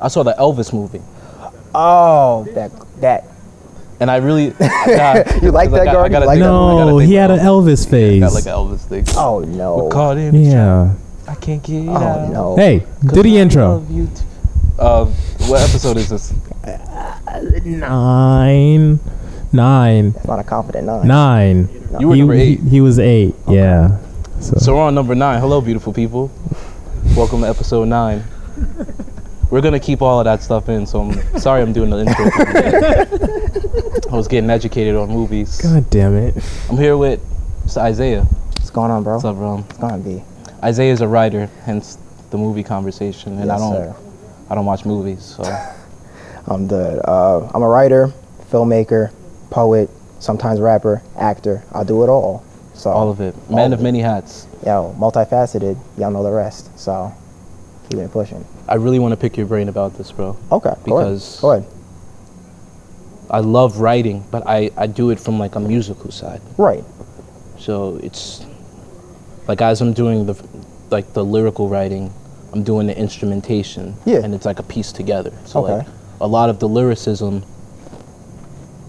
I saw the Elvis movie. Oh, that. And I really... You like that, Gardy? No, he had an Elvis phase. Got like an Elvis thing. Oh, no. We're caught in the Yeah. I can't get it Oh, out. no. Hey, do the intro. What episode is this? 9. That's not a confident 9. 9. You were number 8. He was 8, okay. Yeah. So we're on number 9. Hello, beautiful people. Welcome to episode 9. We're going to keep all of that stuff in, so I'm sorry I'm doing the intro. I was getting educated on movies. God damn it. I'm here with Isaiah. What's going on, bro? What's up, bro? What's going on, B? Isaiah's a writer, hence the movie conversation, and Yes, I don't watch movies, so. I'm a writer, filmmaker, poet, sometimes rapper, actor. I'll do it all. So all of it. Man of many hats. Yo, multifaceted. Y'all know the rest. So keep it pushing. I really want to pick your brain about this, bro. Okay. Because go ahead. I love writing, but I do it from like a musical side. Right. So it's like as I'm doing the lyrical writing, I'm doing the instrumentation. Yeah. And it's like a piece together. So okay. like a lot of the lyricism,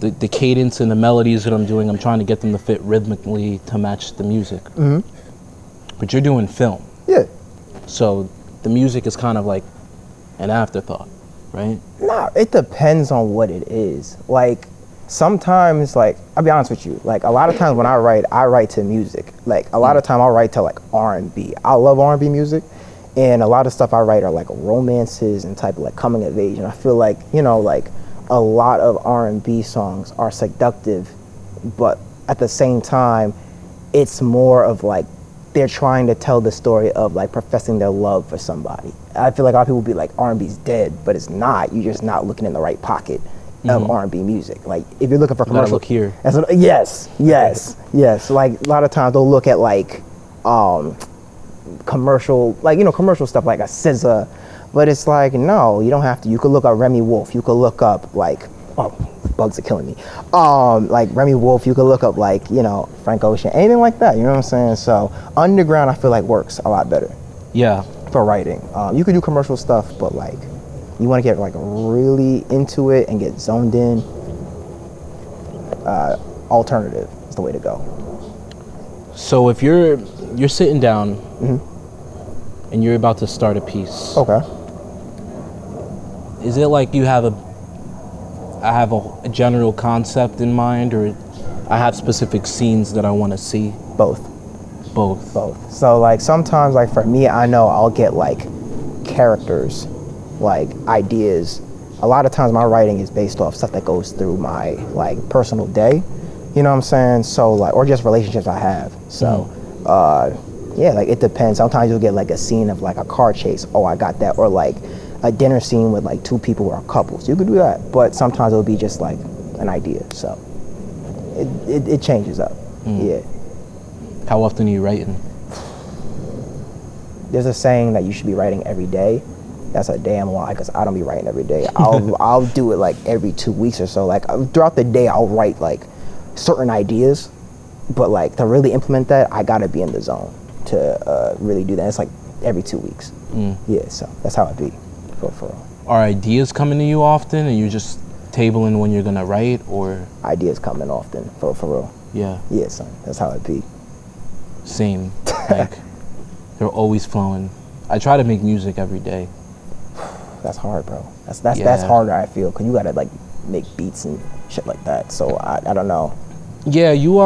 the cadence and the melodies that I'm doing, I'm trying to get them to fit rhythmically to match the music. Mm-hmm. But you're doing film. Yeah. So the music is kind of like an afterthought, right? Nah, it depends on what it is. Like, sometimes, like, I'll be honest with you, like, a lot of times when I write to music. Like, a lot of time I'll write to, like, R&B. I love R&B music, and a lot of stuff I write are, like, romances and type of, like, coming of age. And I feel like, you know, like, a lot of R&B songs are seductive, but at the same time, it's more of, like, they're trying to tell the story of like professing their love for somebody. I feel like a lot of people will be like R&B's dead, but it's not. You're just not looking in the right pocket of R&B music. Like if you're looking for commercial, look here. Yes. Like a lot of times they'll look at like commercial, like commercial stuff like a SZA, but it's like no, you don't have to. You could look up Remy Wolf. You could look up like bugs are killing me. Like Remy Wolf, you could look up like, Frank Ocean, anything like that, you know what I'm saying? So underground I feel like works a lot better. Yeah. For writing. You could do commercial stuff, but like you want to get like really into it and get zoned in. Alternative is the way to go. So if you're sitting down and you're about to start a piece. Okay. Is it like I have a general concept in mind, or I have specific scenes that I want to see? Both. So like sometimes like for me, I know I'll get like characters, like ideas. A lot of times my writing is based off stuff that goes through my like personal day, you know what I'm saying? So like, or just relationships I have. So yeah, like it depends. Sometimes you'll get like a scene of like a car chase. Oh, I got that. Or like a dinner scene with like 2 people who are couples. You could do that, but sometimes it'll be just like an idea. So it changes up. Yeah. How often are you writing? There's a saying that you should be writing every day. That's a damn lie, because I don't be writing every day. I'll do it like every 2 weeks or so. Like throughout the day, I'll write like certain ideas, but like to really implement that, I gotta be in the zone to really do that. It's like every 2 weeks. Yeah, so that's how it be. For Are ideas coming to you often, and you're just tabling when you're gonna write, or ideas coming often for real? Yeah. Yeah, son. That's how it be. Same. Like they're always flowing. I try to make music every day. That's hard, bro. That's harder. I feel, because you gotta like make beats and shit like that. So I don't know. Yeah, you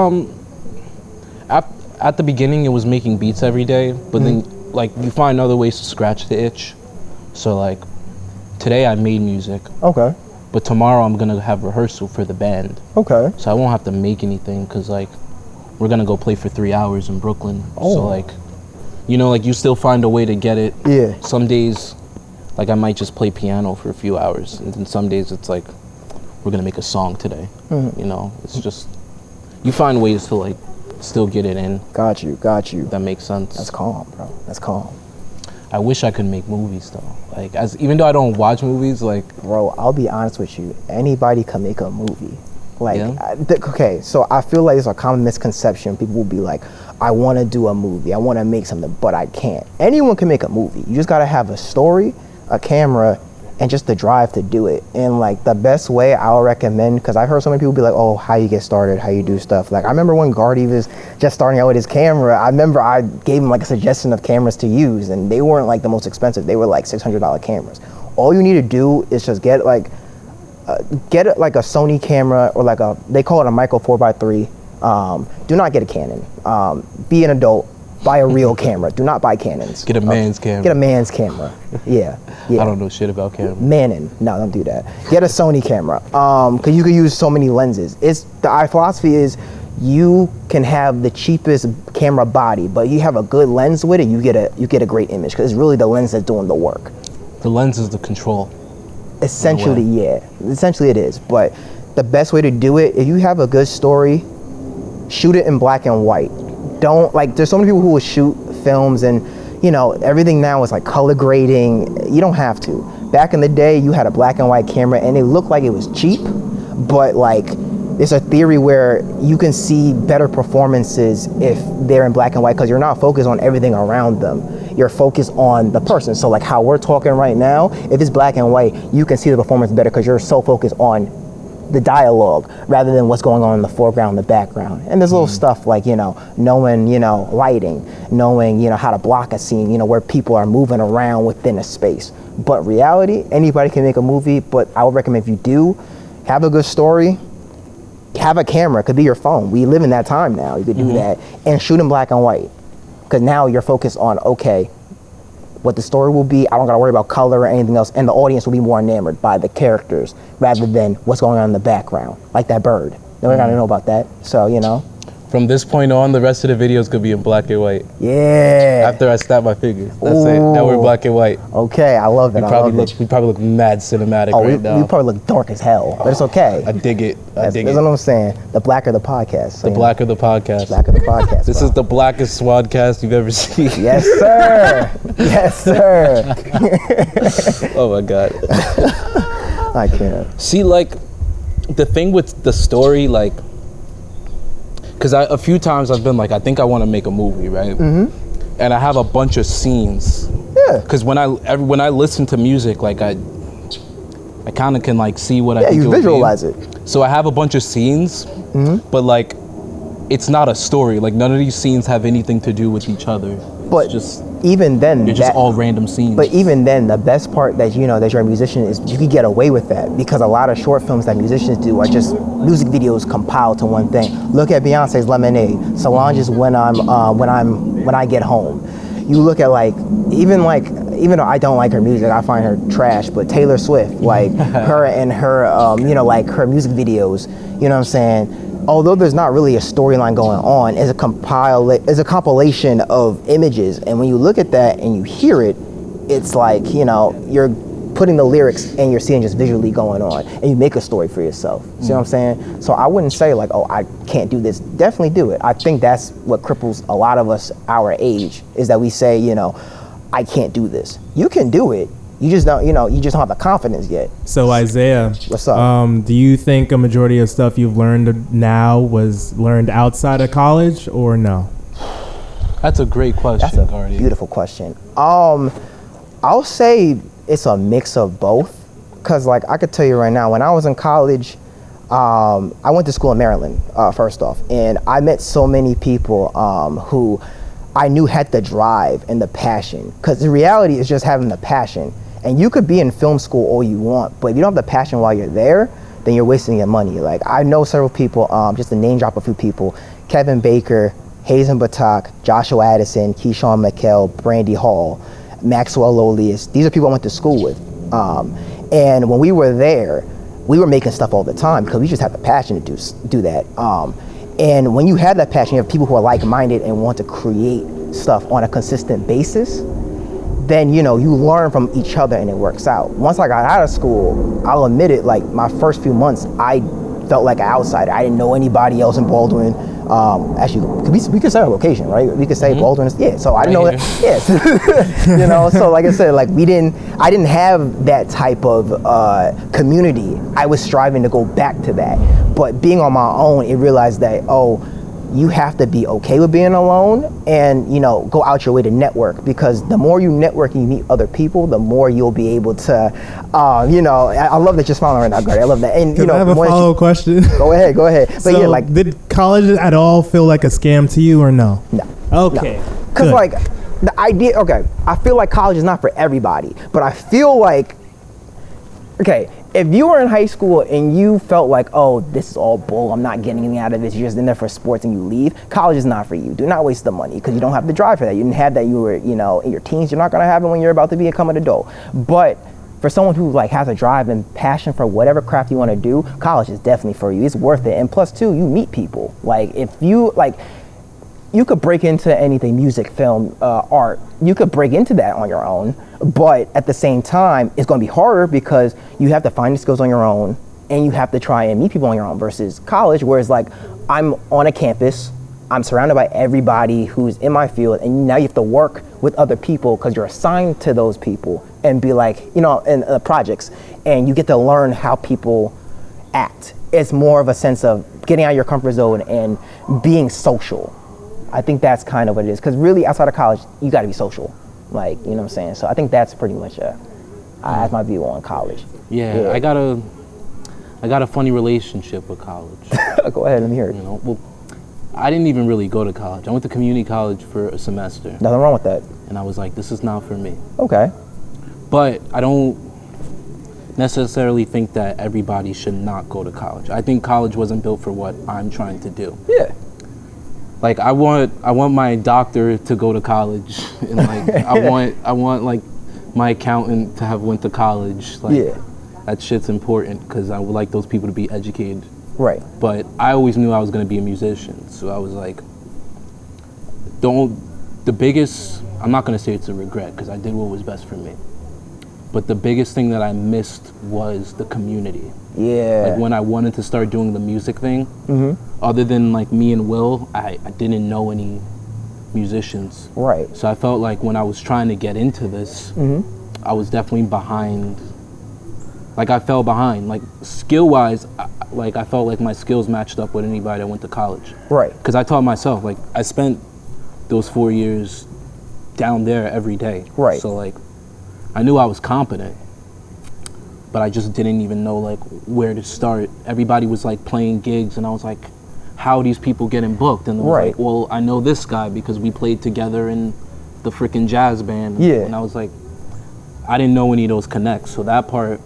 at the beginning it was making beats every day, but then like you find other ways to scratch the itch. So like today I made music. Okay. But tomorrow I'm gonna have rehearsal for the band. Okay. So I won't have to make anything, because like we're gonna go play for 3 hours in Brooklyn. Oh. So like, like you still find a way to get it. Yeah. Some days, like I might just play piano for a few hours, and then some days it's like we're gonna make a song today. It's just you find ways to like still get it in. Got you. That makes sense. That's calm, bro. That's calm. I wish I could make movies though. Like even though I don't watch movies, like bro, I'll be honest with you. Anybody can make a movie. Like yeah. Okay, so I feel like there's a common misconception. People will be like, I want to do a movie. I want to make something, but I can't. Anyone can make a movie. You just got to have a story, a camera, and just the drive to do it. And like the best way I'll recommend, because I've heard so many people be like, oh, how you get started, how you do stuff. Like I remember when Gardy was just starting out with his camera, I remember I gave him like a suggestion of cameras to use, and they weren't like the most expensive. They were like $600 cameras. All you need to do is just get like a Sony camera, or like they call it a micro 4x3. Do not get a Canon. Be an adult. Buy a real camera. Do not buy Canons. Get a man's camera. Get a man's camera. Yeah. I don't know shit about cameras. Manning. No, don't do that. Get a Sony camera. Because you can use so many lenses. Our philosophy is you can have the cheapest camera body, but you have a good lens with it, you get a great image, because it's really the lens that's doing the work. The lens is the control. Essentially, yeah. Essentially it is. But the best way to do it, if you have a good story, shoot it in black and white. Don't, like, there's so many people who will shoot films and, you know, everything now is like color grading. You don't have to. Back in the day, you had a black and white camera and it looked like it was cheap, but like, there's a theory where you can see better performances if they're in black and white, because you're not focused on everything around them. You're focused on the person. So like how we're talking right now, if it's black and white, you can see the performance better because you're so focused on the dialogue rather than what's going on in the foreground, the background. And there's little stuff like, you know, knowing, you know, lighting, knowing, you know, how to block a scene, you know, where people are moving around within a space. But reality, anybody can make a movie, but I would recommend if you do, have a good story, have a camera, it could be your phone. We live in that time now, you could do that, and shoot in black and white. Because now you're focused on, okay, what the story will be, I don't gotta worry about color or anything else, and the audience will be more enamored by the characters rather than what's going on in the background, like that bird. Nobody gotta know about that, so, you know. From this point on, the rest of the videos could be in black and white. Yeah. After I snap my fingers, that's it. Now we're black and white. Okay, I love it. We probably look mad cinematic right now. We probably look dark as hell, but it's okay. I dig it. That's what I'm saying. The blacker the podcast. So, the blacker the podcast. Blacker the podcast. This is the blackest swadcast you've ever seen. Yes, sir. Yes, sir. Oh my God. I can't. See, like, the thing with the story, like, because a few times I've been like, I think I want to make a movie, right? Mm-hmm. And I have a bunch of scenes. Yeah. Because when I listen to music, like I kind of can like see what I think. Yeah, you visualize it. So I have a bunch of scenes, but like, it's not a story. Like none of these scenes have anything to do with each other. But just even then, they're just all random scenes. But even then, the best part that you know that you're a musician is you can get away with that, because a lot of short films that musicians do are just music videos compiled to one thing. Look at Beyonce's Lemonade, Solange's When I Get Home. You look at like even though I don't like her music, I find her trash, but Taylor Swift, like her and her you know, like her music videos, you know what I'm saying? Although there's not really a storyline going on, is a compilation of images, and when you look at that and you hear it, it's like, you know, you're putting the lyrics and you're seeing just visually going on, and you make a story for yourself. See what I'm saying? So I wouldn't say like, oh, I can't do this. Definitely do it. I think that's what cripples a lot of us our age, is that we say, you know, I can't do this. You can do it. You just don't, you know, you just don't have the confidence yet. So Isaiah, what's up? Do you think a majority of stuff you've learned now was learned outside of college, or no? That's a great question, That's a Gardy. beautiful question. I'll say it's a mix of both, because like I could tell you right now, when I was in college, I went to school in Maryland, first off, and I met so many people who I knew had the drive and the passion, because the reality is just having the passion. And you could be in film school all you want, but if you don't have the passion while you're there, then you're wasting your money. Like I know several people, just to name drop a few people: Kevin Baker, Hazen Batak, Joshua Addison, Keyshawn McKell, Brandy Hall, Maxwell Lolius. These are people I went to school with. And when we were there, we were making stuff all the time because we just had the passion to do that. And when you have that passion, you have people who are like-minded and want to create stuff on a consistent basis, then, you know, you learn from each other and it works out. Once I got out of school, I'll admit it, like my first few months, I felt like an outsider. I didn't know anybody else in Baldwin. Actually, we could say our location, right? We could say Baldwin is, yeah, so I didn't know that, yes. You know, so like I said, like I didn't have that type of community. I was striving to go back to that. But being on my own, it realized that, oh, you have to be okay with being alone and, you know, go out your way to network, because the more you network and you meet other people, the more you'll be able to, you know, I love that you're smiling right now, Gardy. I love that. And, you know, I have a follow-up question. Go ahead. But so yeah, like, did college at all feel like a scam to you or no? No. Okay. Because, like, the idea, okay, I feel like college is not for everybody, but I feel like, okay, if you were in high school and you felt like, oh, this is all bull, I'm not getting anything out of this, you're just in there for sports and you leave, college is not for you. Do not waste the money, because you don't have the drive for that. You didn't have that, you were, you know, in your teens. You're not going to have it when you're about to become an adult. But for someone who like has a drive and passion for whatever craft you want to do, college is definitely for you. It's worth it. And plus too, you meet people. Like, if you, like, you could break into anything, music, film, art. You could break into that on your own, but at the same time, it's going to be harder because you have to find the skills on your own and you have to try and meet people on your own, versus college, where it's like, I'm on a campus, I'm surrounded by everybody who's in my field, and now you have to work with other people because you're assigned to those people and be like, you know, in projects, and you get to learn how people act. It's more of a sense of getting out of your comfort zone and being social. I think that's kind of what it is, because really outside of college, you got to be social, like, you know what I'm saying? So I think that's pretty much that's my view on college. Yeah, I got a funny relationship with college. Go ahead, let me hear it. You know, well, I didn't even really go to college. I went to community college for a semester. Nothing wrong with that. And I was like, this is not for me. Okay. But I don't necessarily think that everybody should not go to college. I think college wasn't built for what I'm trying to do. Yeah. Like, I want my doctor to go to college, and like I want like my accountant to have went to college. Like, yeah, that shit's important because I would like those people to be educated. Right. But I always knew I was gonna be a musician, so I was like, the biggest, I'm not gonna say it's a regret because I did what was best for me, but the biggest thing that I missed was the community. Yeah. Like, when I wanted to start doing the music thing, other than like me and Will, I didn't know any musicians. Right. So I felt like when I was trying to get into this, I was definitely behind. Like, I fell behind. Like, skill-wise, I felt like my skills matched up with anybody that went to college. Right. Because I taught myself. Like, I spent those 4 years down there every day. Right. So, like, I knew I was competent, but I just didn't even know, like, where to start. Everybody was, like, playing gigs, and I was like, how are these people getting booked? And I was like, well, I know this guy because we played together in the freaking jazz band. Yeah. And I was like, I didn't know any of those connects. So that part,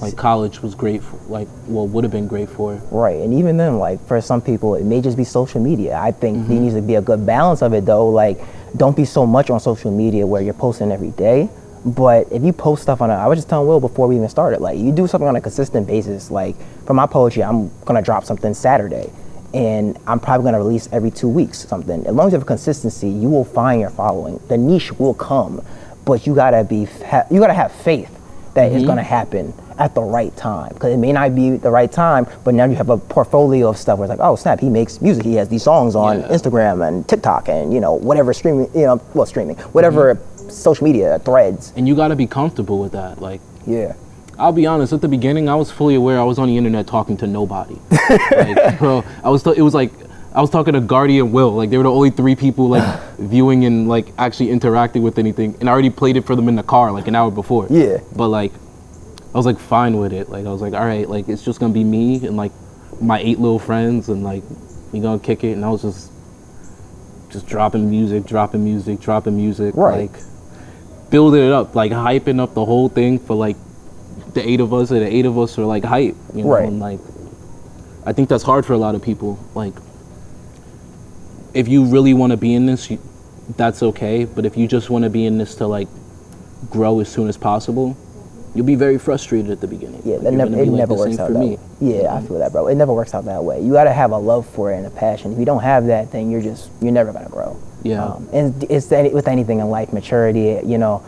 like, college was great for, like, well, would have been great for. Right. And even then, like, for some people, it may just be social media. I think there needs to be a good balance of it, though. Like, don't be so much on social media where you're posting every day. But if you post stuff I was just telling Will before we even started, like, you do something on a consistent basis. Like, for my poetry, I'm going to drop something Saturday, and I'm probably going to release every 2 weeks something. As long as you have a consistency, you will find your following. The niche will come, but you got to have faith that it's going to happen at the right time, because it may not be the right time, but now you have a portfolio of stuff where it's like, oh snap, he makes music, he has these songs on Instagram and TikTok and, you know, whatever streaming, you know, well, streaming, whatever social media threads. And you got to be comfortable with that. Like, yeah, I'll be honest, at the beginning, I was fully aware I was on the internet talking to nobody. Like, bro, it was like, I was talking to Gardy and Will. Like, they were the only 3 people, like, viewing and, like, actually interacting with anything. And I already played it for them in the car, like, an hour before. Yeah. But, like, I was, like, fine with it. Like, I was like, all right, like, it's just gonna be me and, like, my 8 little friends, and, like, we gonna kick it. And I was just dropping music. Right. Like, building it up, like, hyping up the whole thing for, like, the 8 of us, or the 8 of us are, like, hype, you know? Right. And, like, I think that's hard for a lot of people. Like, if you really want to be in this, that's okay. But if you just want to be in this to, like, grow as soon as possible, you'll be very frustrated at the beginning. Yeah, it never works out that way. Yeah, I feel that, bro. It never works out that way. You got to have a love for it and a passion. If you don't have that, then you're never going to grow. Yeah. And it's with anything in life, maturity, you know,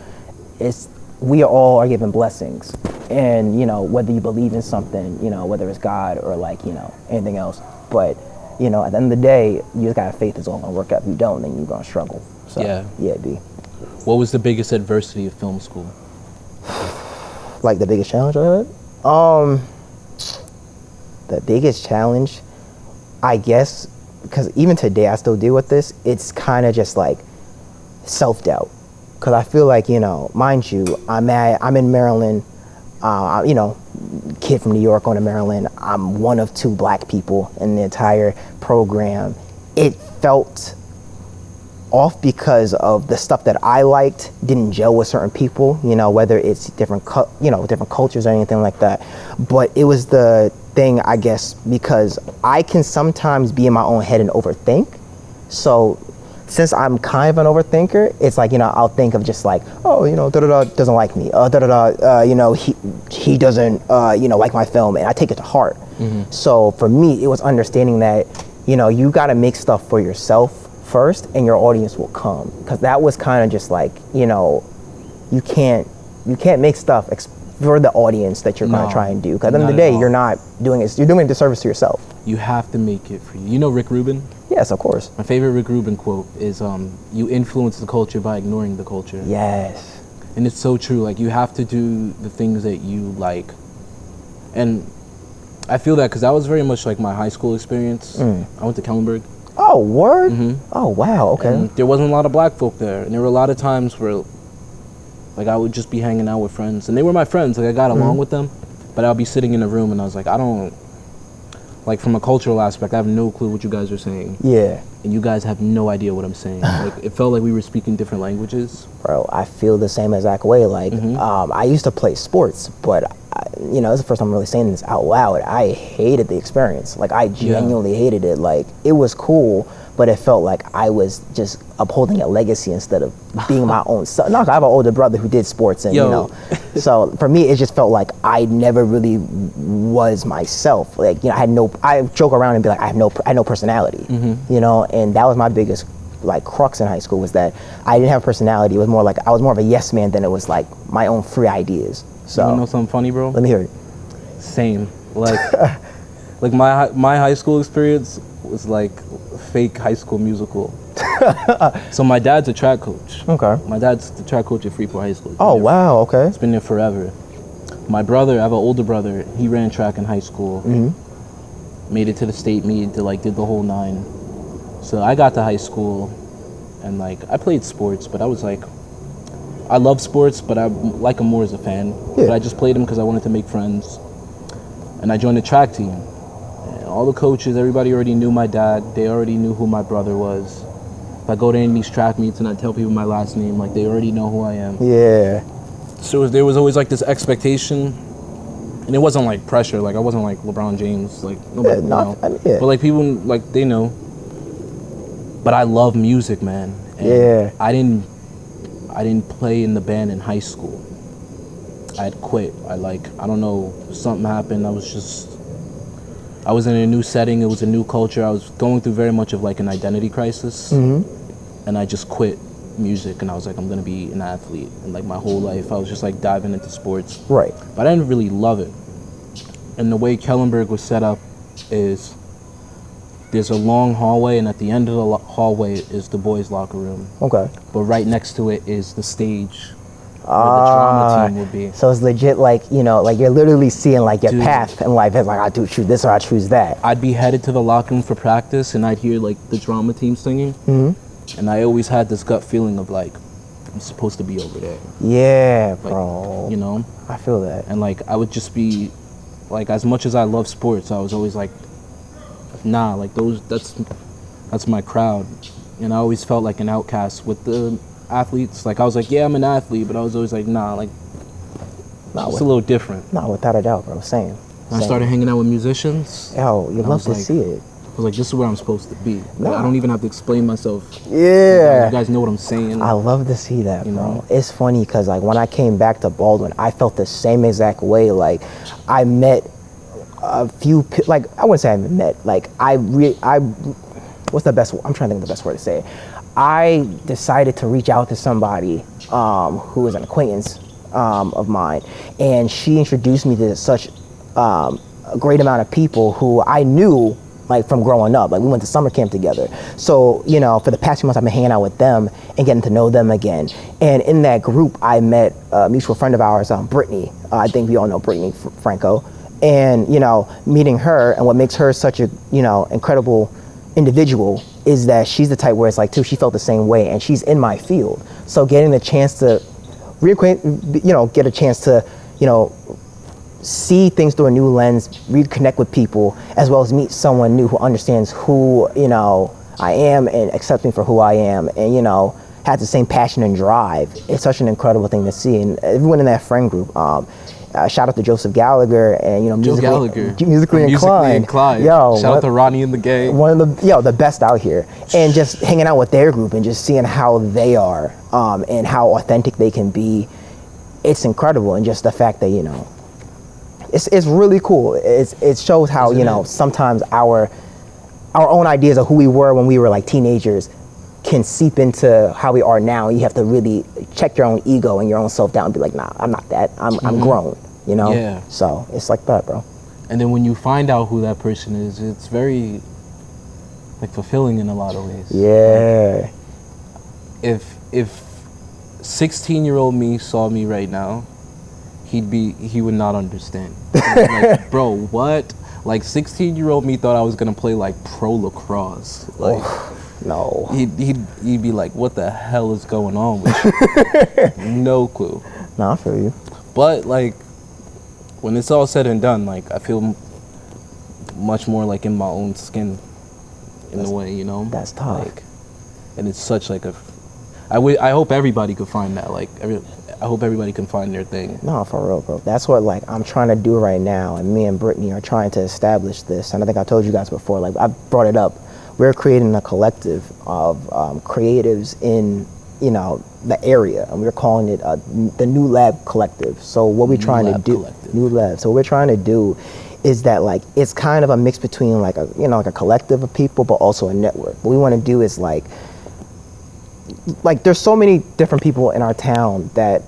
we all are given blessings. And, you know, whether you believe in something, you know, whether it's God or, like, you know, anything else. But, you know, at the end of the day, you just got to have faith it's all going to work out. If you don't, then you're going to struggle. So, yeah, B. What was the biggest adversity of film school? Like, the biggest challenge I had? The biggest challenge, I guess, because even today I still deal with this, it's kind of just like self-doubt. Because I feel like, you know, mind you, I'm in Maryland, you know, kid from New York going to Maryland. I'm one of 2 black people in the entire program. It felt off because of the stuff that I liked didn't gel with certain people, you know, whether it's different cultures or anything like that. But it was the thing, I guess, because I can sometimes be in my own head and overthink. So since I'm kind of an overthinker, it's like, you know, I'll think of just like, oh, you know, doesn't like me, you know, he doesn't, you know, like my film, and I take it to heart. Mm-hmm. So for me, it was understanding that, you know, you got to make stuff for yourself first, and your audience will come. Because that was kind of just like, you know, you can't make stuff for the audience that you're going to try and do. Because at the end of the day, you're not doing it. You're doing a disservice to yourself. You have to make it for you. You know Rick Rubin? Yes, of course. My favorite Rick Rubin quote is, you influence the culture by ignoring the culture. Yes. And it's so true. Like, you have to do the things that you like. And I feel that because that was very much like my high school experience. I went to Kellenberg. Oh, word? Mm-hmm. Oh, wow, okay. And there wasn't a lot of black folk there. And there were a lot of times where, like, I would just be hanging out with friends. And they were my friends. Like, I got along with them. But I'll be sitting in a room and I was like, I don't, like, from a cultural aspect, I have no clue what you guys are saying. Yeah. And you guys have no idea what I'm saying. Like, it felt like we were speaking different languages. Bro, I feel the same exact way. Like, I used to play sports, but, you know, this is the first time I'm really saying this out loud. I hated the experience. Like, I genuinely hated it. Like, it was cool, but it felt like I was just upholding a legacy instead of being my own self. No, I have an older brother who did sports, and, you know, so for me, it just felt like I never really was myself. Like, you know, I joke around and be like, I had no personality, you know, and that was my biggest, like, crux in high school, was that I didn't have a personality. It was more like I was more of a yes man than it was like my own free ideas. So, you wanna know something funny, bro? Let me hear it. Same. Like, like my high school experience was like fake High School Musical. So my dad's a track coach. Okay. My dad's the track coach at Freeport High School. Oh, wow, okay. It's been there forever. My brother, I have an older brother, he ran track in high school. Made it to the state meet, did the whole 9. So I got to high school and, like, I played sports, but I was like, I love sports, but I like them more as a fan. Yeah. But I just played them because I wanted to make friends. And I joined the track team. And all the coaches, everybody already knew my dad. They already knew who my brother was. If I go to any of these track meets and I tell people my last name, like, they already know who I am. Yeah. So there was always, like, this expectation. And it wasn't, like, pressure. Like, I wasn't, like, LeBron James. Like, nobody, But, like, people, like, they know. But I love music, man. And I didn't play in the band in high school. I had quit. I don't know, something happened. I was in a new setting. It was a new culture. I was going through very much of, like, an identity crisis. And I just quit music, and I was like, I'm going to be an athlete. And, like, my whole life, I was just, like, diving into sports. Right. But I didn't really love it. And the way Kellenberg was set up is there's a long hallway, and at the end of the hallway is the boys' locker room. Okay. But right next to it is the stage where the drama team would be. So it's legit, like, you know, like you're literally seeing, like, your path in life. It's like, I do choose this or I choose that. I'd be headed to the locker room for practice, and I'd hear, like, the drama team singing. And I always had this gut feeling of, like, I'm supposed to be over there. Yeah, like, bro. You know? I feel that. And, like, I would just be, like, as much as I love sports, I was always like, nah, like, that's my crowd. And I always felt like an outcast with the athletes. Like, I was like, yeah, I'm an athlete, but I was always like, nah, like, it's a little different. Nah, without a doubt, bro. Same. I started hanging out with musicians. Yo, you love to see it. I was like, this is where I'm supposed to be. Like, I don't even have to explain myself. Yeah. You guys know what I'm saying. I love to see that, bro. Know? It's funny because, like, when I came back to Baldwin, I felt the same exact way. Like, I met a few, like, I wouldn't say I met, like, what's the best, I'm trying to think of the best word to say it. I decided to reach out to somebody who was an acquaintance of mine, and she introduced me to such a great amount of people who I knew, like, from growing up. Like, we went to summer camp together. So, you know, for the past few months, I've been hanging out with them and getting to know them again. And in that group, I met a mutual friend of ours, Brittany. I think we all know Brittany Franco. And, you know, meeting her and what makes her such a, you know, incredible individual is that she's the type where it's like too, she felt the same way, and she's in my field. So getting the chance to reacquaint, get a chance to, see things through a new lens, reconnect with people, as well as meet someone new who understands who, I am and accepts me for who I am, and, has the same passion and drive. It's such an incredible thing to see. And everyone in that friend group, shout out to Joseph Gallagher and, musically inclined. Yo, shout out to Ronnie and the gang. One of the best out here. And just hanging out with their group and just seeing how they are, and how authentic they can be. It's incredible. And just the fact that, it's really cool. It shows how, sometimes our own ideas of who we were when we were like teenagers can seep into how we are now. You have to really check your own ego and your own self down and be like, nah, I'm not that. I'm grown, Yeah. So it's like that, bro. And then when you find out who that person is, it's very like fulfilling in a lot of ways. Yeah. Like, if 16-year-old me saw me right now, he would not understand. Like, bro, what? Like 16-year-old me thought I was gonna play like pro lacrosse. Like, no. He'd be like, what the hell is going on with you? No clue. Nah, I feel you. But like, when it's all said and done, like I feel much more like in my own skin, in a way, That's tough. Like, and it's such like I hope everybody could find that. Like, I hope everybody can find their thing. No, for real, bro. That's what like I'm trying to do right now, and me and Brittany are trying to establish this. And I think I told you guys before. Like I brought it up. We're creating a collective of creatives in the area, and we're calling it the New Lab Collective. So what we're trying to do, New Lab. So what we're trying to do is that like it's kind of a mix between like a collective of people, but also a network. What we want to do is like there's so many different people in our town that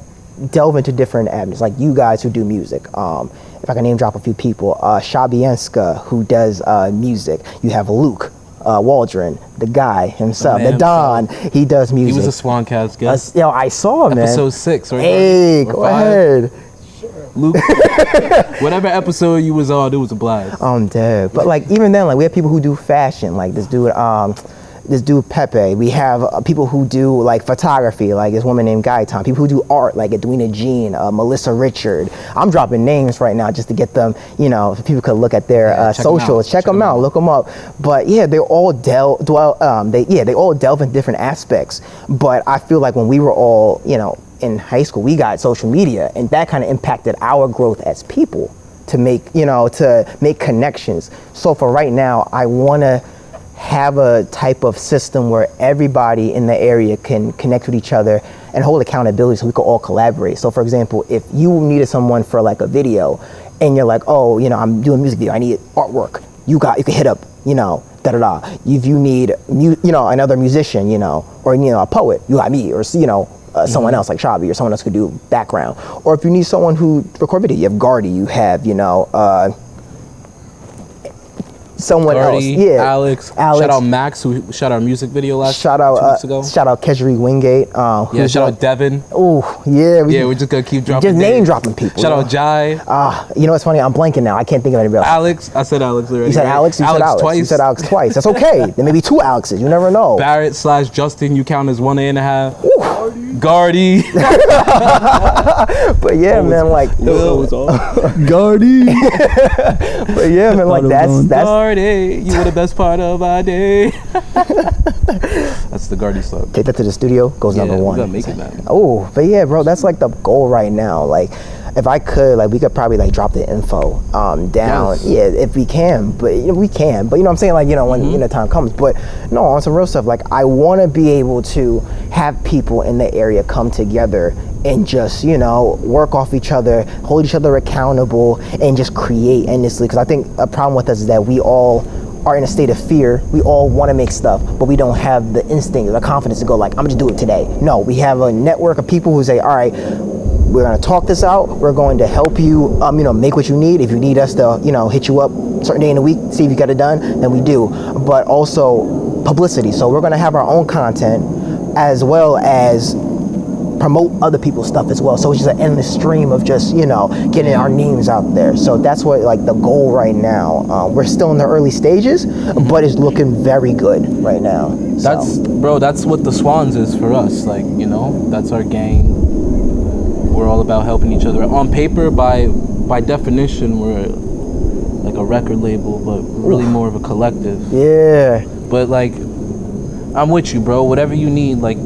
delve into different avenues, like you guys who do music. If I can name drop a few people, Shabienska, who does music. You have Luke Waldron, the guy himself, the Don. He does music. He was a 2wancast guest. I saw him, man. Episode 6, right? Hey, go ahead. Luke, whatever episode you was on, it was a blast. I'm dead. But like even then, like we have people who do fashion, like this dude Pepe. We have people who do like photography, like this woman named Gaitan. People who do art, like Edwina Jean, Melissa Richard. I'm dropping names right now just to get them, so people could look at their socials, check them out, look them up. But yeah, they all delve in different aspects. But I feel like when we were all, in high school, we got social media, and that kind of impacted our growth as people to make connections. So for right now, I want to have a type of system where everybody in the area can connect with each other and hold accountability so we can all collaborate. So for example, if you needed someone for like a video and you're like, oh, I'm doing a music video, I need artwork, you can hit up, If you need, another musician, or, a poet, you got me, or, someone else like Shabi, or someone else could do background. Or if you need someone who record video, you have Gardy, you have, someone Gardy, else, Alex. Shout out Max, who shot our music video 2 weeks ago. Shout out Kejri Wingate. Shout out Devin. Oh, yeah. We're just gonna keep dropping. Just name dropping people. Shout out Jai. What's funny? I'm blanking now. I can't think of anybody else. Alex. I said Alex already. You said Alex. You said Alex twice. You said Alex twice. That's okay. There may be 2 Alexes. You never know. Barrett/Justin. You count as 1.5. Gardy. But yeah, man, like Gardy. But yeah, man, like that's Gardy, you were the best part of our day. That's the Gardy song. Take that to the studio, goes number 1. We gotta make it, man. Oh, but yeah, bro, that's like the goal right now. Like, if I could, like, we could probably like drop the info down. Yes. Yeah, if we can, but we can. But you know what I'm saying, like, when the time comes. But no, on some real stuff, like I want to be able to have people in the area come together and just work off each other, hold each other accountable, and just create endlessly. Because I think a problem with us is that we all are in a state of fear. We all want to make stuff, but we don't have the instinct or the confidence to go like, I'm gonna do it today. No, we have a network of people who say, all right, we're gonna talk this out. We're going to help you, make what you need. If you need us to, hit you up a certain day in the week, see if you got it done, then we do. But also publicity. So we're gonna have our own content as well as promote other people's stuff as well. So it's just an endless stream of just, you know, getting our names out there. So that's what like the goal right now. We're still in the early stages, but it's looking very good right now. That's what the Swans is for us. Like, you know, that's our gang. We're all about helping each other. On paper, by definition, we're like a record label, but really more of a collective. Yeah. But like, I'm with you, bro. Whatever you need, like,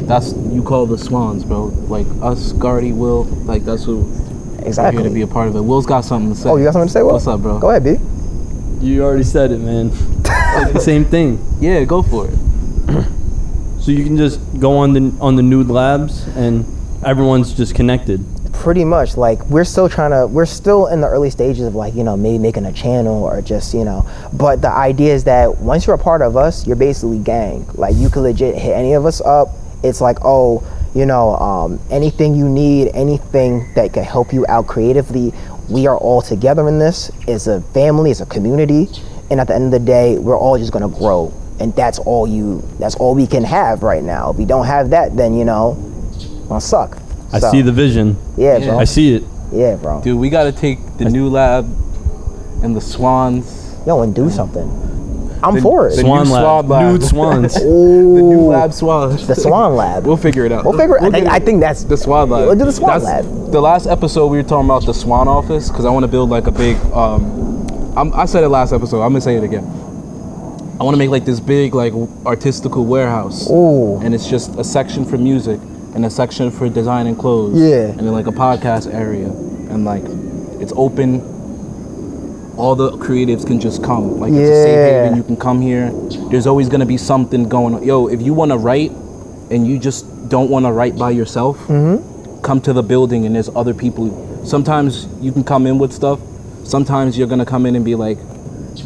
that's you call the Swans, bro. Like us, Gardy, Will, like that's what we're here to be a part of it. Will's got something to say. Oh, you got something to say, Will? What's up, bro? Go ahead, B. You already said it, man. Like the same thing. Yeah, go for it. So you can just go on the nude labs and everyone's just connected. Pretty much. Like we're still in the early stages of like, you know, maybe making a channel or just, you know, but the idea is that once you're a part of us, you're basically gang. Like you could legit hit any of us up. It's like, oh, you know, anything you need, anything that can help you out creatively, we are all together in this. It's a family, it's a community, and at the end of the day, we're all just gonna grow. And that's all we can have right now. If we don't have that, then, you know, it'll suck. I see the vision. Yeah, bro. I see it. Yeah, bro. Dude, we gotta take the new lab and the Swans. Yo, and do something. I'm for it. The Swan new lab. Swan lab. Nude swans. The new lab Swans. The Swan Lab. We'll figure it out. I think that's the Swan lab. We'll do the Swan lab. The last episode we were talking about the Swan office because I want to build like a big. I said it last episode. I'm gonna say it again. I want to make like this big like artistical warehouse. Ooh. And it's just a section for music and a section for design and clothes. Yeah. And then like a podcast area and like it's open. All the creatives can just come. Like it's a safe haven. You can come here. There's always gonna be something going on. Yo, if you want to write and you just don't want to write by yourself, come to the building and there's other people. Sometimes you can come in with stuff. Sometimes you're gonna come in and be like,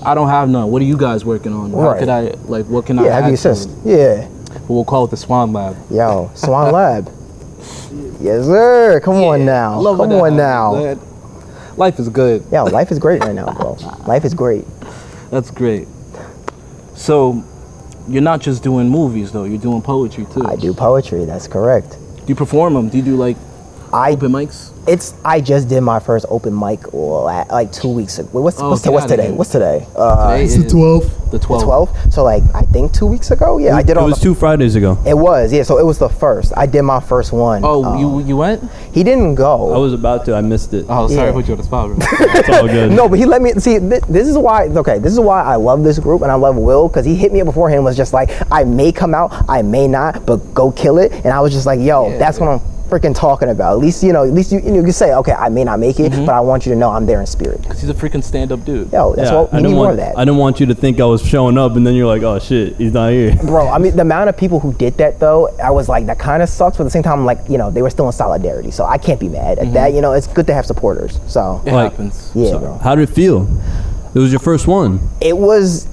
I don't have none. What are you guys working on? How could I, like, what can I have you assist? Yeah. But we'll call it the Swan Lab. Yo, Swan Lab. Yes, sir. Come on now. Come on now. Man. Life is good. Yeah, life is great right now, bro. Life is great. That's great. So, you're not just doing movies, though. You're doing poetry, too. I do poetry. That's correct. Do you perform them? Do you do, like, open mics? I just did my first open mic like 2 weeks ago. What's today? What's today? Today is the 12th. The 12th. The 12th? So like I think 2 weeks ago? Yeah, I did all. It was 2 Fridays ago. It was, yeah. So it was the first. I did my first one. Oh, you went? He didn't go. I was about to. I missed it. Oh, sorry, I put you on the spot, bro. It's all good. No, but he let me see. This is why. Okay, this is why I love this group and I love Will, because he hit me up beforehand and was just like, I may come out, I may not, but go kill it. And I was just like, yo, that's what I'm freaking talking about. At least you can say, okay, I may not make it, but I want you to know I'm there in spirit. Because he's a freaking stand-up dude. Yo, that's what we need more of that. I didn't want you to think I was showing up and then you're like, oh shit, he's not here. Bro, I mean, the amount of people who did that though, I was like, that kind of sucks, but at the same time, I'm like, you know, they were still in solidarity, so I can't be mad at that. You know, it's good to have supporters. So it happens. Yeah, so, bro. How did it feel? It was your first one. It was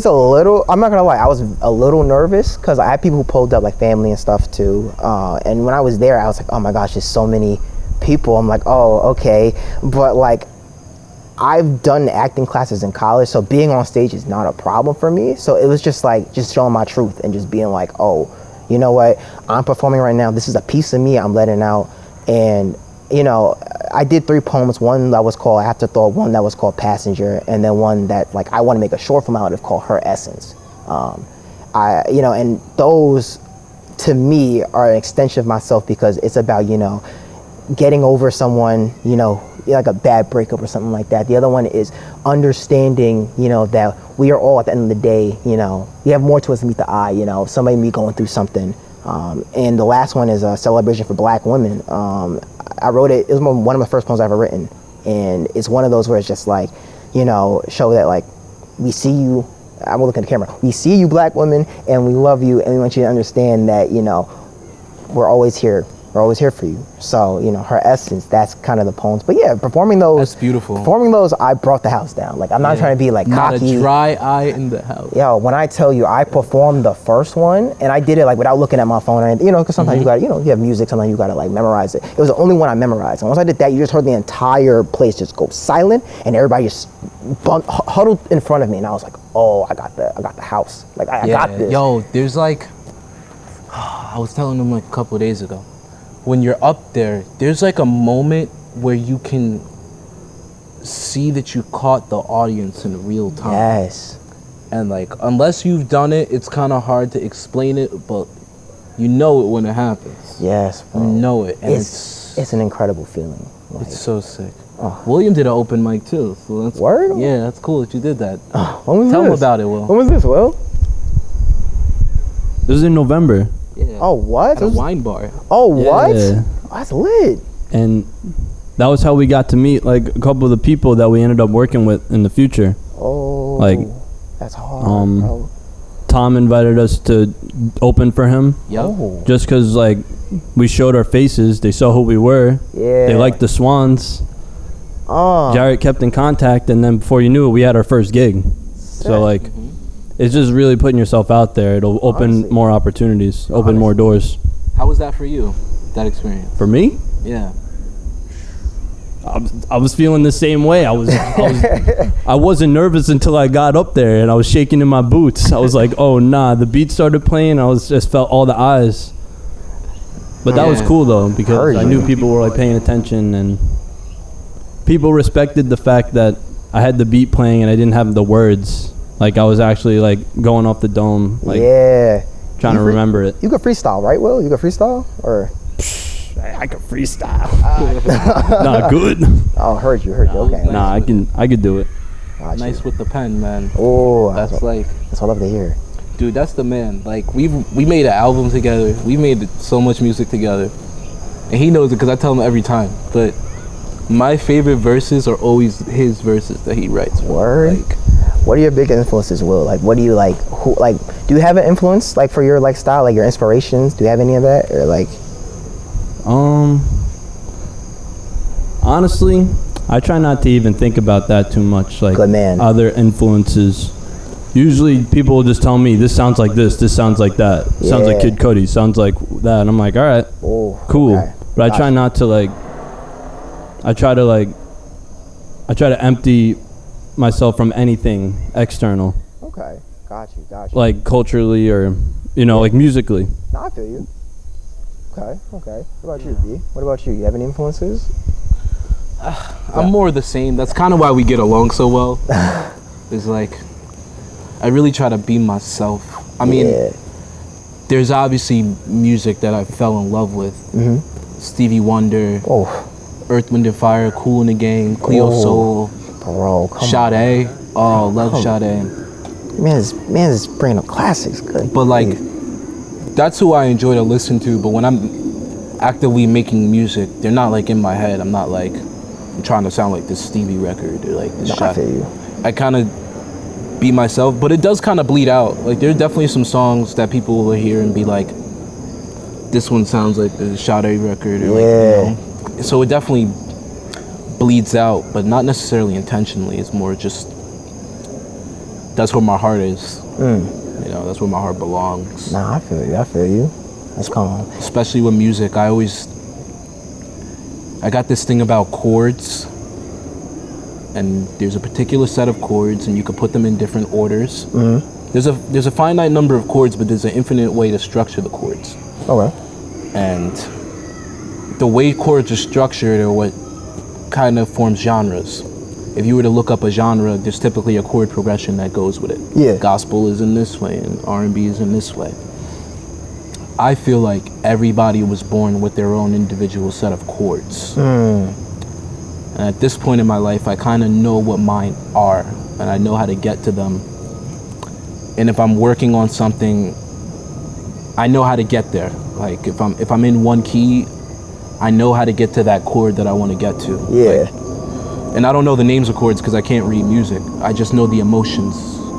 a little, I'm not gonna lie, I was a little nervous because I had people who pulled up, like family and stuff too. And when I was there, I was like, oh my gosh, there's so many people. I'm like, oh, okay. But like, I've done acting classes in college, so being on stage is not a problem for me. So it was just like, just showing my truth and just being like, oh, you know what? I'm performing right now. This is a piece of me I'm letting out. And you know, I did 3 poems, one that was called Afterthought, one that was called Passenger, and then one that like I want to make a short film out of called Her Essence. And those to me are an extension of myself because it's about, you know, getting over someone, you know, like a bad breakup or something like that. The other one is understanding, you know, that we are all at the end of the day, you know, we have more to us than meet the eye, you know, somebody may be going through something. And the last one is a celebration for Black women. I wrote it, it was one of my first poems I've ever written. And it's one of those where it's just like, you know, show that like, we see you, I'm looking at the camera, we see you Black women and we love you and we want you to understand that, you know, we're always here for you. So, you know, Her Essence, that's kind of the poems. But yeah, performing those. That's beautiful. Performing those, I brought the house down. Like, I'm not trying to be like not cocky. Not a dry eye in the house. Yo, when I tell you, I performed the first one and I did it like without looking at my phone or anything, you know, because sometimes you gotta, you know, you have music, sometimes you gotta like memorize it. It was the only one I memorized. And once I did that, you just heard the entire place just go silent and everybody just huddled in front of me. And I was like, oh, I got the house. Like, I got this. Yo, there's like, I was telling them like a couple of days ago, when you're up there, there's like a moment where you can see that you caught the audience in real time. Yes. And like, unless you've done it, it's kind of hard to explain it, but you know it when it happens. Yes, bro. You know it. And it's an incredible feeling. Like, it's so sick. William did an open mic too. So that's, Word? Yeah, that's cool that you did that. When was Tell this? him about it, Will. When was this, Will? This is in November. Yeah. Oh, what? At a wine bar. Oh, what? Yeah. That's lit. And that was how we got to meet like a couple of the people that we ended up working with in the future. Oh. Like, that's hard, bro. Tom invited us to open for him. Yep. Oh. Just because, like, we showed our faces. They saw who we were. Yeah. They liked the Swans. Jarrett kept in contact, and then before you knew it, we had our first gig. So, like, it's just really putting yourself out there. It'll open more opportunities, open more doors. How was that for you, that experience? For me? Yeah. I was feeling the same way. I wasn't nervous until I got up there and I was shaking in my boots. I was like, oh nah. The beat started playing. I just felt all the eyes. But that was cool though, because I knew people were like paying attention and people respected the fact that I had the beat playing and I didn't have the words. Like I was actually like going off the dome, like trying to remember it. You could freestyle, right, Will? You could freestyle, or? I could freestyle. Not good. Oh, heard you. Okay. Nah, I could do it. Nice with the pen, man. Oh, that's what I love to hear. Dude, that's the man. Like we made an album together. We made so much music together, and he knows it because I tell him every time. But my favorite verses are always his verses that he writes. Word. Like, what are your big influences, Will? Like, what do you like? Who like? Do you have an influence like for your like style, like your inspirations? Do you have any of that, or like? Honestly, I try not to even think about that too much. Like other influences. Usually, people will just tell me, "This sounds like this. This sounds like that. Sounds like Kid Cudi. Sounds like that." And I'm like, "All right, cool." Okay. But I try not to like. I try to empty myself from anything external. Okay, got you. Like culturally or, like musically. No, I feel you. Okay. What about you, B? What about you? You have any influences? I'm more the same. That's kind of why we get along so well. It's like, I really try to be myself. I mean, there's obviously music that I fell in love with. Stevie Wonder, Earth, Wind and Fire, Kool and the Gang, Cleo Soul, bro, Sade. Oh, love Sade. Man is bringing up classics. Good. But like, that's who I enjoy to listen to. But when I'm actively making music, they're not like in my head. I'm not like I'm trying to sound like this Stevie record or like this shot. I kind of be myself, but it does kind of bleed out. Like there's definitely some songs that people will hear and be like, this one sounds like the Sade record or like, so it definitely bleeds out, but not necessarily intentionally. It's more just that's where my heart is. That's where my heart belongs. Nah, I feel you. That's calm. Especially with music, I got this thing about chords, and there's a particular set of chords, and you can put them in different orders. There's a finite number of chords, but there's an infinite way to structure the chords. Okay. And the way chords are structured are what kind of forms genres. If you were to look up a genre, there's typically a chord progression that goes with it. Yeah. Gospel is in this way, and R&B is in this way. I feel like everybody was born with their own individual set of chords. And at this point in my life, I kind of know what mine are, and I know how to get to them. And if I'm working on something, I know how to get there. Like if I'm in one key, I know how to get to that chord that I want to get to. Yeah. Like, and I don't know the names of chords because I can't read music. I just know the emotions.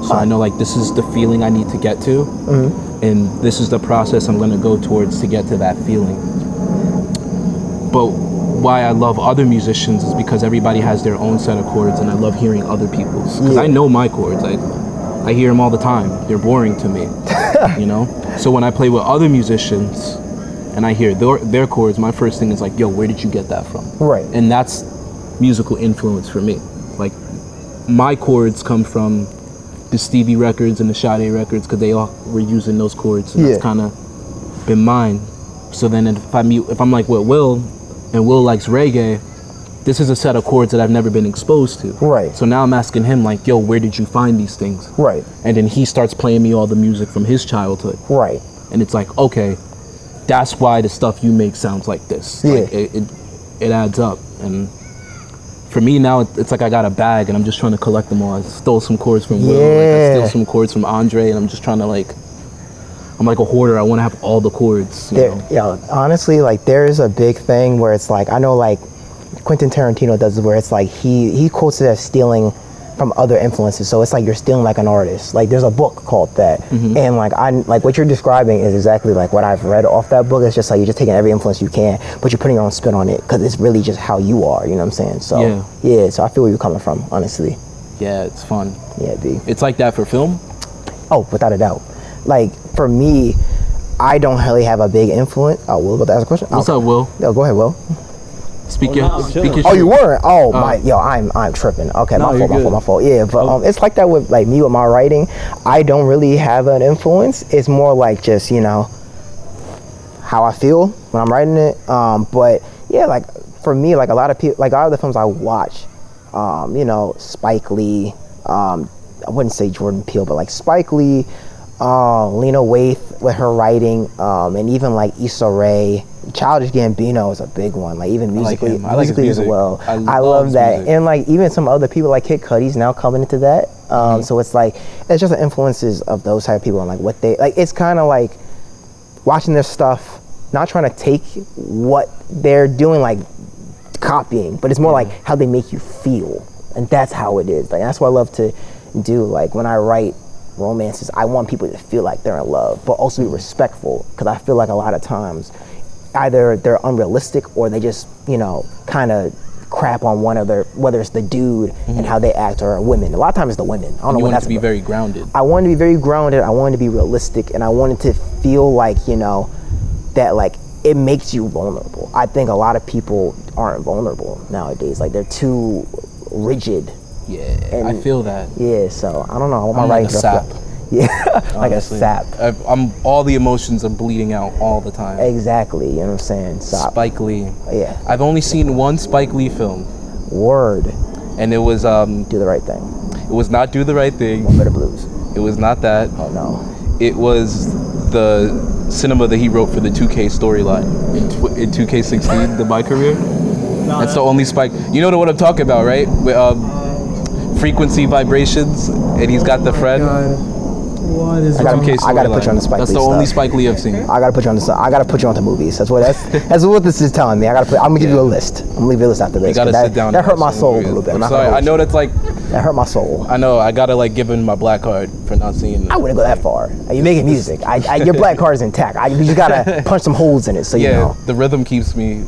So I know like this is the feeling I need to get to, and this is the process I'm going to go towards to get to that feeling. But why I love other musicians is because everybody has their own set of chords, and I love hearing other people's. Because I know my chords. I hear them all the time. They're boring to me, So when I play with other musicians and I hear their chords, my first thing is like, yo, where did you get that from? Right. And that's musical influence for me. Like my chords come from the Stevie records and the Sade records because they all were using those chords, and that's kind of been mine. So then if I'm like with Will, and Will likes reggae, this is a set of chords that I've never been exposed to. Right. So now I'm asking him like, yo, where did you find these things? Right. And then he starts playing me all the music from his childhood. Right. And it's like, okay, that's why the stuff you make sounds like this. Yeah. Like it adds up. And for me now, it's like I got a bag and I'm just trying to collect them all. I stole some chords from Will, like I stole some chords from Andre, and I'm just trying to like, I'm like a hoarder. I want to have all the chords. You know? Yeah, honestly, like there is a big thing where it's like, I know like Quentin Tarantino does it where it's like he quotes it as stealing from other influences. So it's like you're stealing like an artist. Like there's a book called that, and like what you're describing is exactly like what I've read off that book. It's just like you're just taking every influence you can, but you're putting your own spin on it because it's really just how you are. You know what I'm saying? So yeah. So I feel where you're coming from, honestly. Yeah, it's fun. Yeah, B. It's like that for film? Oh, without a doubt. Like for me, I don't really have a big influence. Oh, Will, about to ask a question? What's up, Will? Yo, go ahead, Will. Speak your Oh, you weren't? Oh, my, yo, I'm tripping. Okay, No, my fault. Yeah, but it's like that with like me with my writing. I don't really have an influence. It's more like just, you know, how I feel when I'm writing it. But yeah, like for me, like a lot of people, like a lot of the films I watch, you know, Spike Lee, I wouldn't say Jordan Peele, but like Spike Lee, Lena Waithe with her writing, and even like Issa Rae. Childish Gambino is a big one, like even musically, I like musically as well. I love that, music. and like even some other people like Kid Cudi's now coming into that. So it's like it's just the influences of those type of people and like what they like. It's kind of like watching their stuff, not trying to take what they're doing, like copying, but it's more like how they make you feel, and that's how it is. Like that's what I love to do. Like when I write romances, I want people to feel like they're in love, but also be respectful, because I feel like a lot of times either they're unrealistic or they just, you know, kind of crap on one of their, whether it's the dude and how they act, or women. A lot of times it's the women. I don't know what that's about. You want it to be very grounded. I wanted to be very grounded. I wanted to be realistic, and I wanted to feel like, you know, that like it makes you vulnerable. I think a lot of people aren't vulnerable nowadays. Like they're too rigid. Yeah, and I feel that. Yeah, so I don't know. I'm like a sap. Yeah, like honestly, a sap. I'm all the emotions are bleeding out all the time. Exactly, you know what I'm saying? Sap. Spike Lee. Yeah. I've only seen one Spike Lee film. Word. And it was Do the Right Thing. It was not Do the Right Thing. One Better Blues. It was not that. Oh no. It was the cinema that he wrote for the 2K storyline in 2K16, the My Career. That's the only Spike. You know what I'm talking about, right? With, frequency vibrations, and he's got the friend. What is I gotta put you on the Spike Lee. That's the only Spike Lee I've seen. I gotta put you on I gotta put you onto movies. That's what this is telling me. I'm gonna give you a list. I'm gonna leave you a list after this. You gotta sit down. That hurt my soul a little bit. I'm sorry. I know that's like. That hurt my soul. I know. I gotta like give him my black card for not seeing. I wouldn't go that far. You're making music. Your black card is intact. You just gotta punch some holes in it, so you know. The rhythm keeps me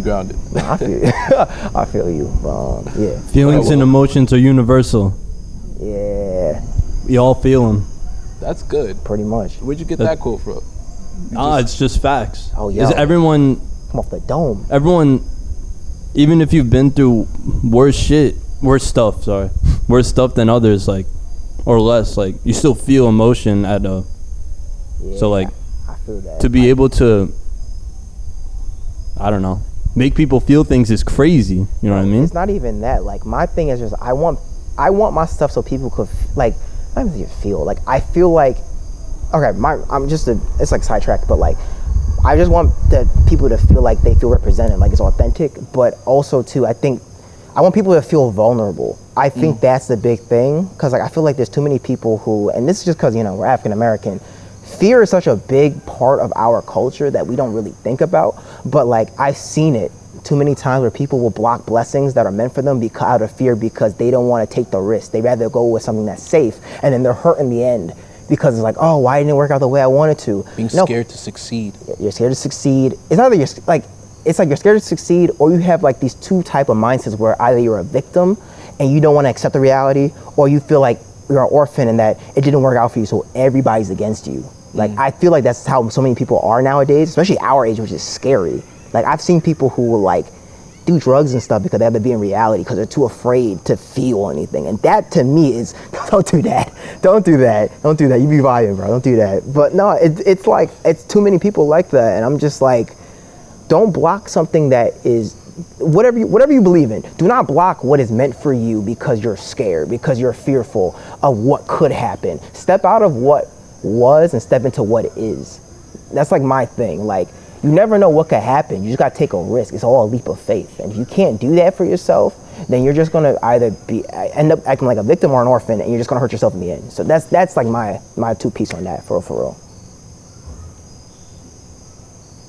grounded. I feel you. I feel you. Yeah. Feelings and emotions are universal. Yeah. We all feel them. That's good. Pretty much. Where'd you get that quote from? It's just facts. Oh yeah. Everyone come off the dome. Everyone, even if you've been through worse stuff than others, like, or less, like, you still feel emotion at a. Yeah, so like, I feel that. To be able to, I don't know, make people feel things is crazy. You know what I mean? It's not even that. Like my thing is just I want my stuff so people could like. I don't even feel like I feel like okay. It's like sidetracked, but like I just want the people to feel like they feel represented, like it's authentic. But also too, I think I want people to feel vulnerable. I think that's the big thing, because like I feel like there's too many people who, and this is just because you know we're African American. Fear is such a big part of our culture that we don't really think about. But like I've seen it too many times where people will block blessings that are meant for them out of fear, because they don't want to take the risk. They rather go with something that's safe, and then they're hurt in the end because it's like, oh, why didn't it work out the way I wanted to? Being scared to succeed. You're scared to succeed. It's either you're scared to succeed, or you have like these two type of mindsets where either you're a victim and you don't want to accept the reality, or you feel like you're an orphan and that it didn't work out for you, so everybody's against you. Like I feel like that's how so many people are nowadays, especially our age, which is scary. Like I've seen people who will like do drugs and stuff because they have to be in reality because they're too afraid to feel anything. And that to me is, don't do that. Don't do that. Don't do that. You be vibing, bro. Don't do that. But no, it's like, it's too many people like that. And I'm just like, don't block something that is, whatever you believe in. Do not block what is meant for you because you're scared, because you're fearful of what could happen. Step out of what was and step into what is. That's like my thing. Like, you never know what could happen. You just got to take a risk. It's all a leap of faith. And if you can't do that for yourself, then you're just going to either end up acting like a victim or an orphan, and you're just going to hurt yourself in the end. So that's like my 2 piece on that, for real.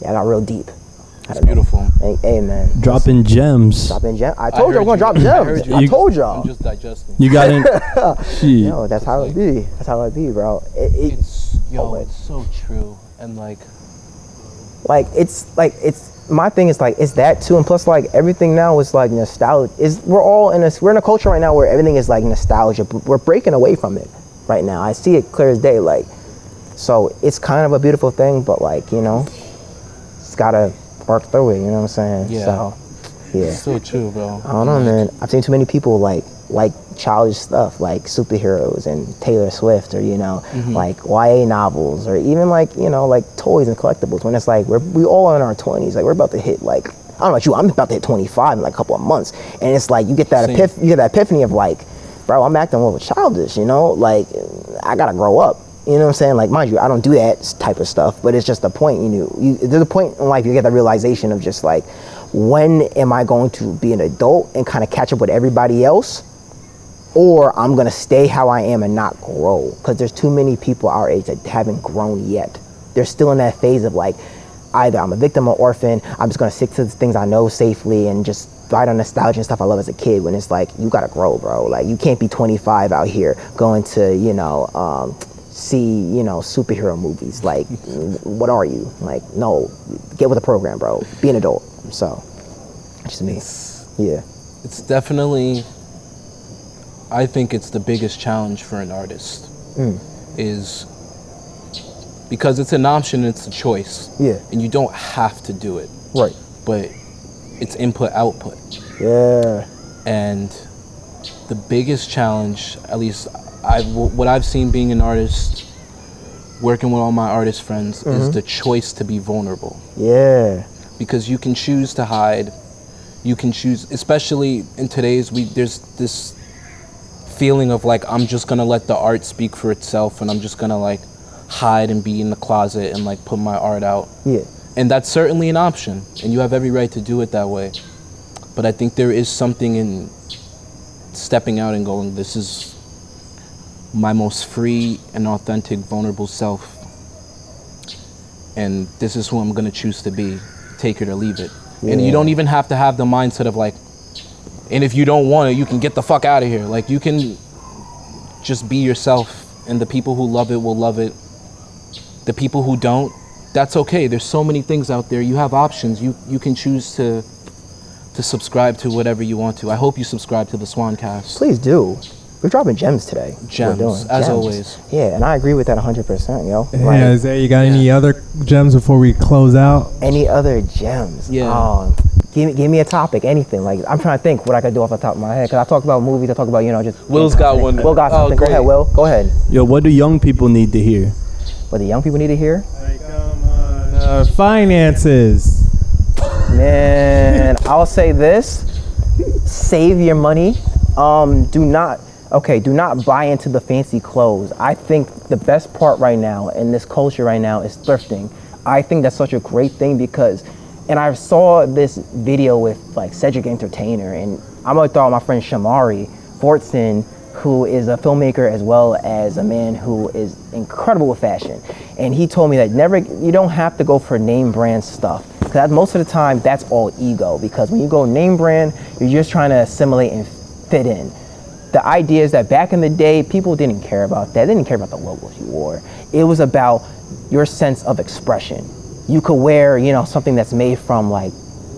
Yeah, I got real deep. It's beautiful. Hey, man. Dropping gems. Dropping gems. I told you I was going to drop gems. I told y'all. I'm just digesting. You got it? Yo, that's how it be. That's how it be, bro. It's so true. And like it's my thing is like, it's that too. And plus, like, everything now is like nostalgia. We're in a culture right now where everything is like nostalgia. We're breaking away from it right now. I see it clear as day. Like, so it's kind of a beautiful thing, but like, you know, it's gotta work through it, you know what I'm saying? Yeah. So, yeah. It's so true, bro. I don't know, man. I've seen too many people like childish stuff, like superheroes and Taylor Swift, or, you know, like YA novels, or even like, you know, like toys and collectibles, when it's like we all are in our 20s. Like, we're about to hit, like, I don't know about you, I'm about to hit 25 in like a couple of months. And it's like, you get that epiphany of like, bro, I'm acting a little childish, you know? Like, I gotta grow up. You know what I'm saying? Like, mind you, I don't do that type of stuff, but it's just a point, there's a point in life you get that realization of just like, when am I going to be an adult and kind of catch up with everybody else? Or I'm gonna stay how I am and not grow? Because there's too many people our age that haven't grown yet. They're still in that phase of like, either I'm a victim or orphan, I'm just gonna stick to the things I know safely and just ride on nostalgia and stuff I love as a kid, when it's like, you gotta grow, bro. Like, you can't be 25 out here going to, you know, see, you know, superhero movies. Like, what are you? Like, no, get with the program, bro. Be an adult. So, just me. Yeah. It's definitely, I think it's the biggest challenge for an artist, is because it's an option, it's a choice. Yeah. And you don't have to do it. Right. But it's input, output. Yeah. And the biggest challenge, at least what I've seen being an artist, working with all my artist friends, is the choice to be vulnerable. Yeah. Because you can choose to hide. You can choose, especially in today's, there's this feeling of like, I'm just gonna let the art speak for itself, and I'm just gonna like hide and be in the closet and like put my art out. Yeah. And that's certainly an option, and you have every right to do it that way. But I think there is something in stepping out and going, this is my most free and authentic, vulnerable self, and this is who I'm gonna choose to be, take it or leave it. Yeah. And you don't even have to have the mindset of like, and if you don't want it, you can get the fuck out of here. Like, you can just be yourself, and the people who love it will love it. The people who don't, that's okay. There's so many things out there. You have options. You can choose to subscribe to whatever you want to. I hope you subscribe to the 2wancast. Please do. We're dropping gems today. Gems, as always. Yeah, and I agree with that 100%, yo. Like, yeah, Zay, you got any other gems before we close out? Any other gems? Yeah. Give me a topic, anything. Like, I'm trying to think what I could do off the top of my head. Because I talk about movies, I talk about, you know, just... Will's got one. Will got something. Go ahead, Will. Go ahead. Yo, what do young people need to hear? What do young people need to hear? Like, finances. Man, I'll say this. Save your money. Do not buy into the fancy clothes. I think the best part right now in this culture right now is thrifting. I think that's such a great thing because, and I saw this video with like Cedric Entertainer, and I'm gonna throw out my friend Shamari Fortson, who is a filmmaker as well as a man who is incredible with fashion. And he told me that you don't have to go for name brand stuff. Because most of the time, that's all ego. Because when you go name brand, you're just trying to assimilate and fit in. The idea is that back in the day, people didn't care about that. They didn't care about the logos you wore. It was about your sense of expression. You could wear, you know, something that's made from like,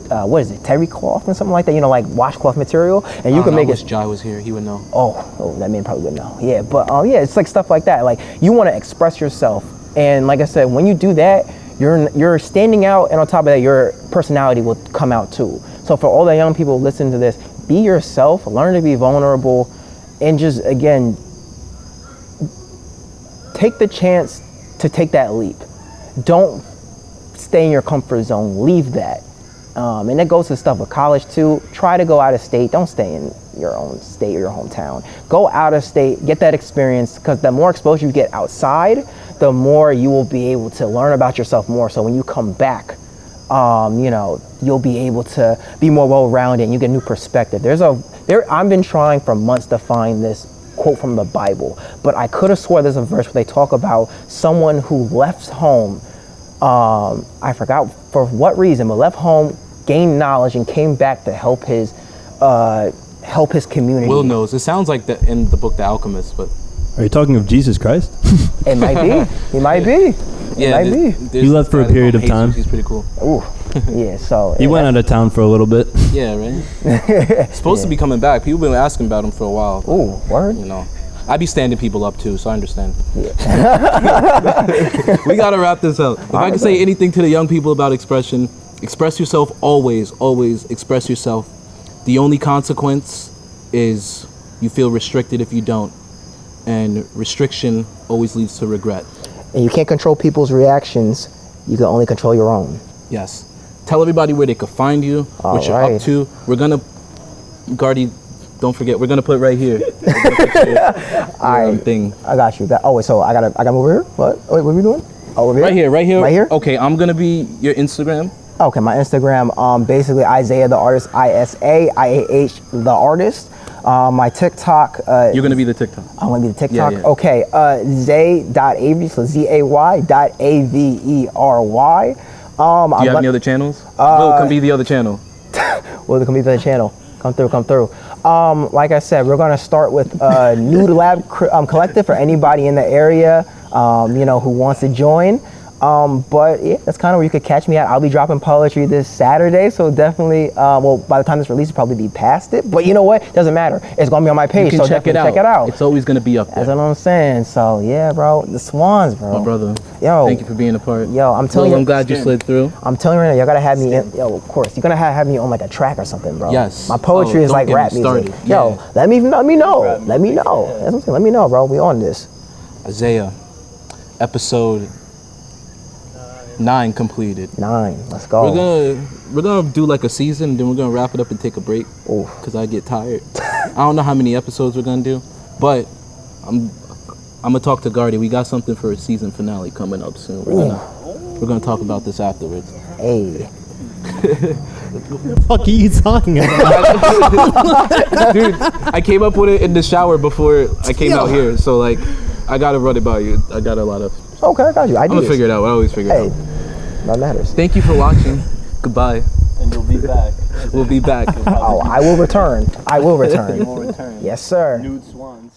what is it, terry cloth and something like that, you know, like washcloth material, and you can make it. I wish Jai was here, he would know. Oh, that man probably would know. Yeah, but yeah, it's like stuff like that. Like, you want to express yourself, and like I said, when you do that, you're standing out, and on top of that, your personality will come out too. So for all the young people listening to this, be yourself, learn to be vulnerable, and just, again, take the chance to take that leap. Don't stay in your comfort zone. Leave that. And that goes to stuff with college too. Try to go out of state. Don't stay in your own state or your hometown. Go out of state, get that experience, because the more exposure you get outside, the more you will be able to learn about yourself more. So when you come back, you know, you'll be able to be more well-rounded and you get a new perspective. I've been trying for months to find this quote from the Bible, but I could have swore there's a verse where they talk about someone who left home, I forgot for what reason, but left home, gained knowledge, and came back to help his community. Will knows. It sounds like that in the book The Alchemist, but Are you talking of Jesus Christ? It might be. It might be. Yeah, it might be. He left for a period of time. He's pretty cool. Ooh, yeah. So He went out of town for a little bit. Yeah, right. Supposed to be coming back. People been asking about him for a while. Ooh, word. You know, I be standing people up too, so I understand. Yeah. We gotta wrap this up. If I could say anything to the young people about expression, express yourself always, always express yourself. The only consequence is you feel restricted if you don't. And restriction always leads to regret. And you can't control people's reactions. You can only control your own. Yes. Tell everybody where they could find you, what you're up to. We're gonna, Gardy, don't forget, we're gonna put right here. Thing. I got you. So I gotta move over here? What? Wait, what are we doing? Oh, over here? Right here. Right here? Okay, I'm gonna be your Instagram. Okay, my Instagram, basically Isaiah the Artist, ISAIAH the Artist. My TikTok. You're gonna be the TikTok. I'm gonna be the TikTok. Yeah. Okay, Zay.Avery, so ZAY.AVERY. Do you have any other channels? Will can be the other channel. Will can be the other channel. Come through. Like I said, we're gonna start with Nude Lab Collective for anybody in the area, who wants to join. But yeah, that's kind of where you could catch me at. I'll be dropping poetry this Saturday, so definitely, by the time this release, it'll probably be past it. But you know what? Doesn't matter. It's gonna be on my page, so check it out. It's always gonna be up there. That's what I'm saying. So yeah, bro, the Swans, bro. My brother. Yo. Thank you for being a part. Yo, I'm telling you. I'm glad you slid through. I'm telling you right now, y'all gotta have me in, of course, you're gonna have me on like a track or something, bro. Yes. My poetry is like rap music. Yeah. Yo, let me know. Let me know. That's what I'm saying. Let me know, bro. We on this. Isaiah, episode 9 completed. 9. Let's go. We're gonna do like a season, then we're gonna wrap it up and take a break. Cause I get tired. I don't know how many episodes we're gonna do, but I'm gonna talk to Gardy. We got something for a season finale coming up soon. We're gonna talk about this afterwards. Hey. What the fuck are you talking about? Dude, I came up with it in the shower before I came out here, so like I gotta run it by you. I got a lot of. Okay, I got you. I'm gonna figure it out. I always figure it out. That matters. Thank you for watching. Goodbye. And you'll be back. We'll be back. I will return. You will return. Yes, sir. Nude Swans.